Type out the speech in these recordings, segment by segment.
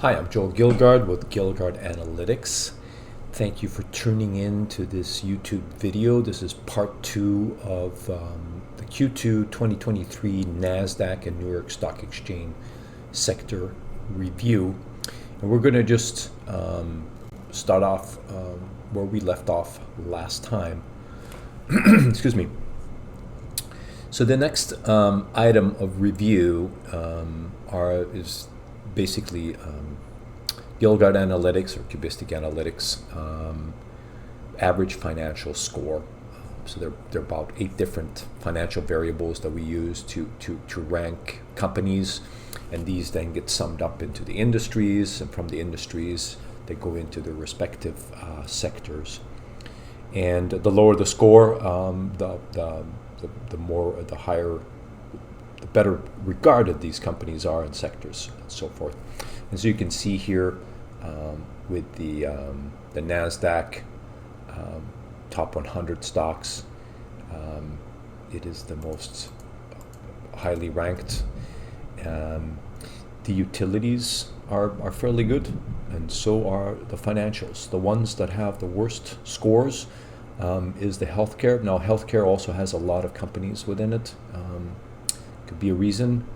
Hi, I'm Joel Gilgard with Gilgard Analytics. Thank you for tuning in to this YouTube video. This is part 2 of the Q2 2023 NASDAQ and New York Stock Exchange sector review. And we're going to just start off where we left off last time. Excuse me. So the next item of review is basically Gilgard Analytics or Cubistic Analytics average financial score. So there are about 8 different financial variables that we use to rank companies, and these then get summed up into the industries, and from the industries they go into their respective sectors. And the lower the score, the higher, the better regarded these companies are in sectors and so forth. And so you can see here with the NASDAQ top 100 stocks, it is the most highly ranked. The utilities are fairly good, and so are the financials. The ones that have the worst scores is the healthcare. Now, healthcare also has a lot of companies within it. Could be a reason.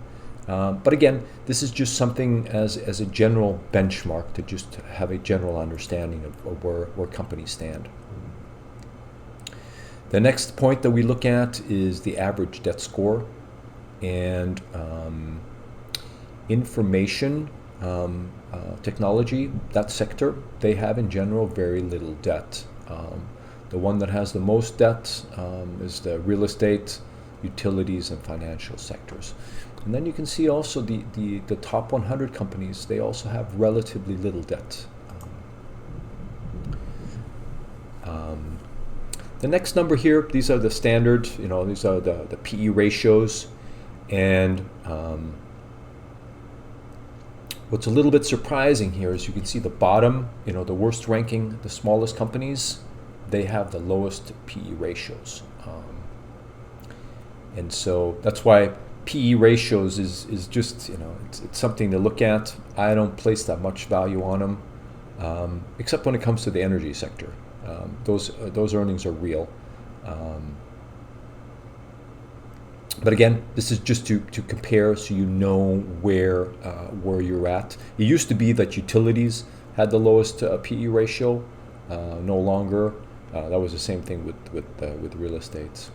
But again, this is just something as a general benchmark to just have a general understanding of where companies stand. The next point that we look at is the average debt score. And information technology, that sector, they have in general very little debt. The one that has the most debt is the real estate, utilities, and financial sectors. And then you can see also the top 100 companies, they also have relatively little debt. The next number here, these are the standard, these are the PE ratios. And what's a little bit surprising here is you can see the bottom, the worst ranking, the smallest companies, they have the lowest PE ratios. And so that's why PE ratios is just, it's something to look at. I don't place that much value on them, except when it comes to the energy sector. Those earnings are real. But again, this is just to compare so you know where you're at. It used to be that utilities had the lowest PE ratio. No longer. That was the same thing with real estate.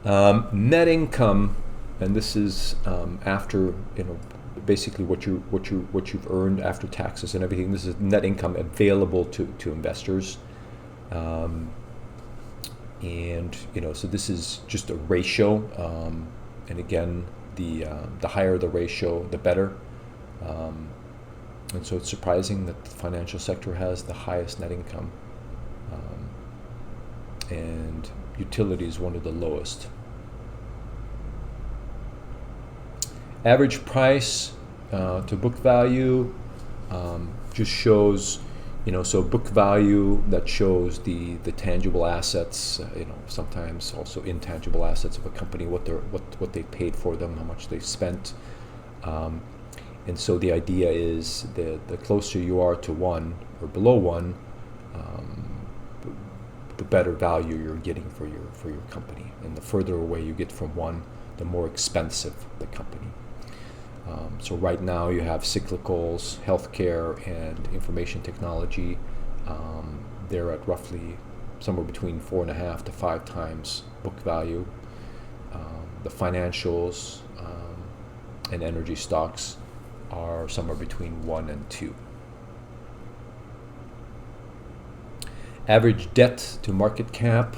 Net income, and this is after basically what you've earned after taxes and everything. This is net income available to investors, and so this is just a ratio. And again, the higher the ratio, the better. And so it's surprising that the financial sector has the highest net income, and utilities one of the lowest. Average price to book value just shows, so book value that shows the tangible assets, sometimes also intangible assets of a company, what they paid for them, how much they spent. And so the idea is the closer you are to 1 or below 1, the better value you're getting for your company. And the further away you get from 1, the more expensive the company. So right now you have cyclicals, healthcare, and information technology. They're at roughly somewhere between 4.5 to 5 times book value. The financials and energy stocks are somewhere between 1 and 2. Average debt to market cap.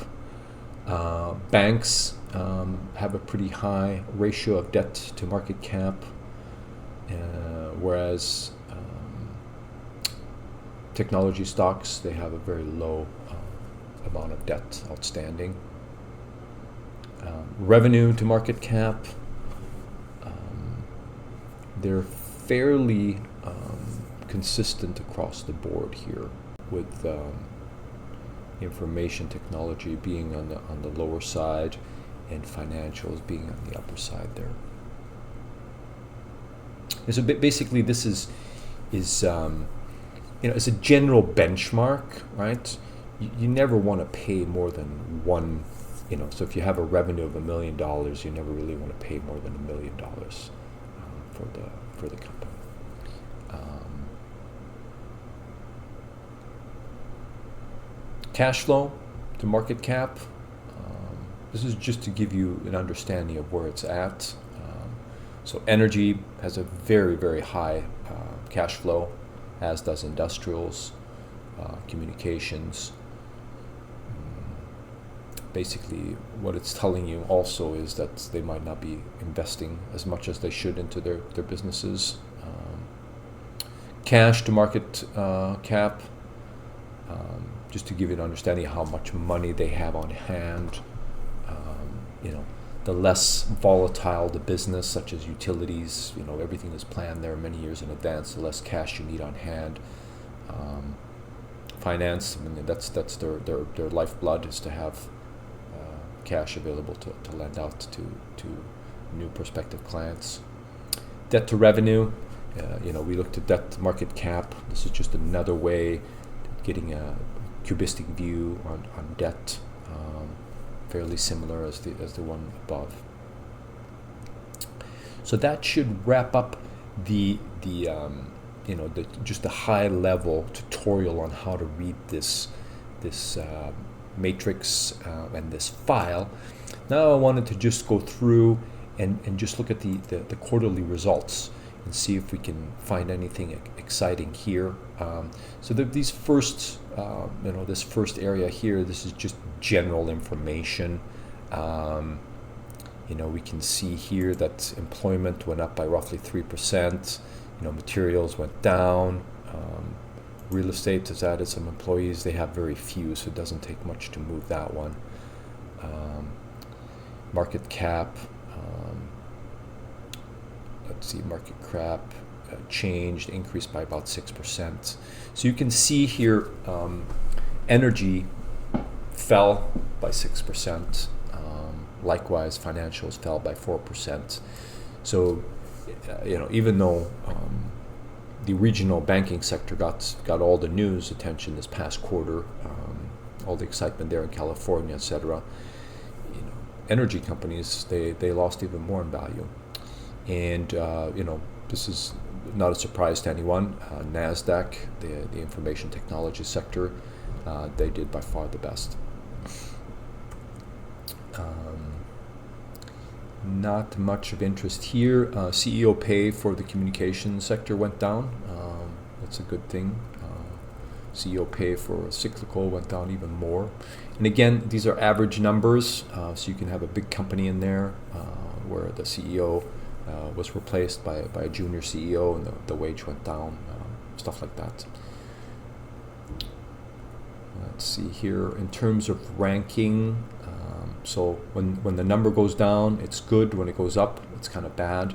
Banks have a pretty high ratio of debt to market cap, whereas technology stocks, they have a very low amount of debt outstanding. Revenue to market cap, they're fairly consistent across the board here, with information technology being on the lower side and financials being on the upper side there. And so basically, this is it's a general benchmark, right? You never want to pay more than one. So if you have a revenue of $1 million, you never really want to pay more than $1 million for the company. Cash flow to market cap. This is just to give you an understanding of where it's at. So energy has a very, very high cash flow, as does industrials, communications. Basically, what it's telling you also is that they might not be investing as much as they should into their businesses. Cash to market cap, just to give you an understanding of how much money they have on hand. The less volatile the business, such as utilities, everything is planned there many years in advance, the less cash you need on hand. Finance, that's their lifeblood, is to have cash available to lend out to new prospective clients. Debt to revenue, we looked at debt to market cap. This is just another way of getting a cubistic view on debt, fairly similar as the one above. So that should wrap up the just a high level tutorial on how to read this matrix and this file. Now I wanted to just go through and just look at the quarterly results and see if we can find anything exciting here. So these first, this first area here, this is just general information. We can see here that employment went up by roughly 3%. Materials went down. Real estate has added some employees. They have very few, so it doesn't take much to move that one. Market cap. Market cap changed, increased by about 6%. So you can see here, energy fell by 6%. Likewise, financials fell by 4%. So, even though the regional banking sector got all the news attention this past quarter, all the excitement there in California, etc., energy companies, they lost even more in value. And, this is not a surprise to anyone. NASDAQ, the information technology sector, they did by far the best. Not much of interest here. CEO pay for the communication sector went down. That's a good thing. CEO pay for cyclical went down even more. And again, these are average numbers, so you can have a big company in there where the CEO was replaced by a junior CEO and the wage went down, stuff like that. Let's see here, in terms of ranking, so when the number goes down, it's good. When it goes up, it's kind of bad.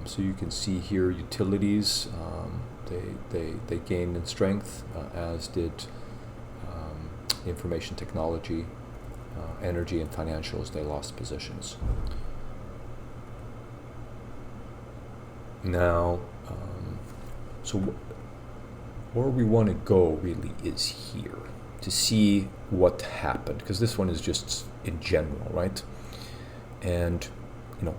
So you can see here, utilities, they gained in strength, as did information technology, energy, and financials. They lost positions. Now, so where we want to go really is here to see what happened, because this one is just in general, right? And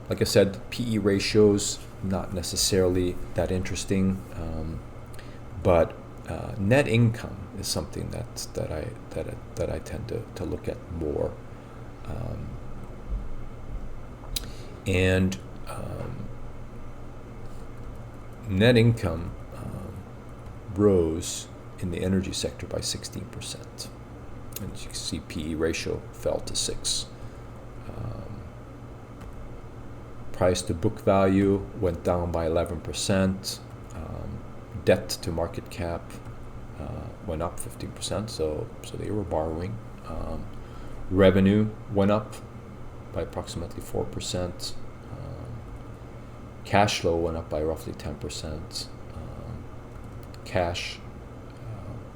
like I said, PE ratios not necessarily that interesting, but net income is something that I tend to look at more, and net income rose in the energy sector by 16%. And you can see PE ratio fell to 6. Price to book value went down by 11%. Debt to market cap went up 15%, so they were borrowing. Revenue went up by approximately 4%. Cash flow went up by roughly 10%. Cash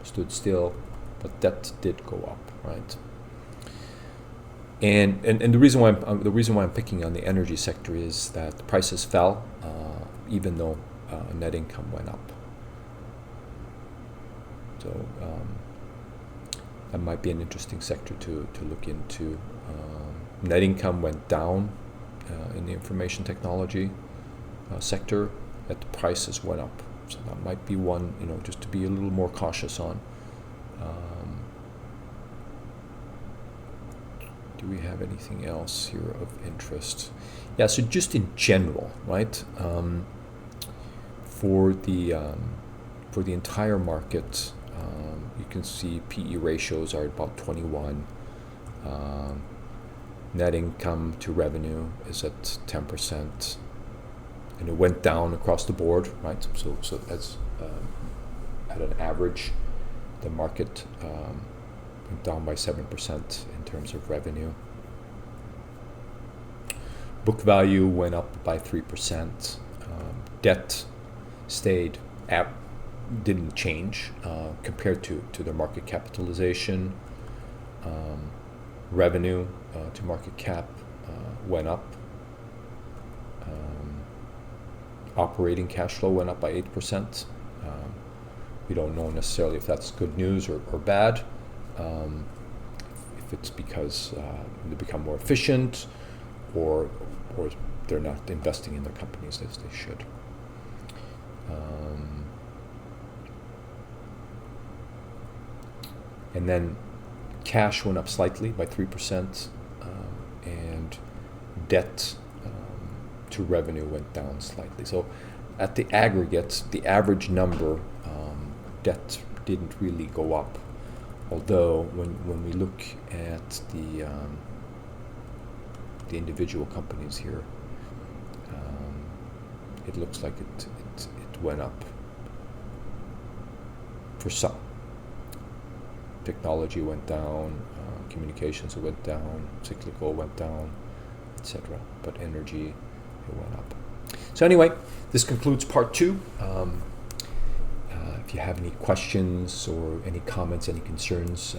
stood still, but debt did go up, right? And the reason why I'm picking on the energy sector is that prices fell even though net income went up. So that might be an interesting sector to look into. Net income went down in the information technology sector, yet the prices went up. So that might be one, just to be a little more cautious on. Do we have anything else here of interest? Yeah, so just in general, right? For the entire market, you can see PE ratios are about 21. Net income to revenue is at 10%, and it went down across the board, right? So that's at an average, the market went down by 7% in terms of revenue. Book value went up by 3%. Debt stayed didn't change compared to the market capitalization. Revenue to market cap went up. Operating cash flow went up by 8%. We don't know necessarily if that's good news or bad. If it's because they become more efficient, or they're not investing in their companies as they should. And then cash went up slightly by 3%, and debt to revenue went down slightly. So at the aggregate, the average number, debt didn't really go up. Although when we look at the individual companies here, it looks like it went up for some. Technology went down, communications went down, cyclical went down, etc. But energy, it went up. So anyway, this concludes part 2. If you have any questions or any comments, any concerns,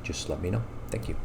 just let me know. Thank you.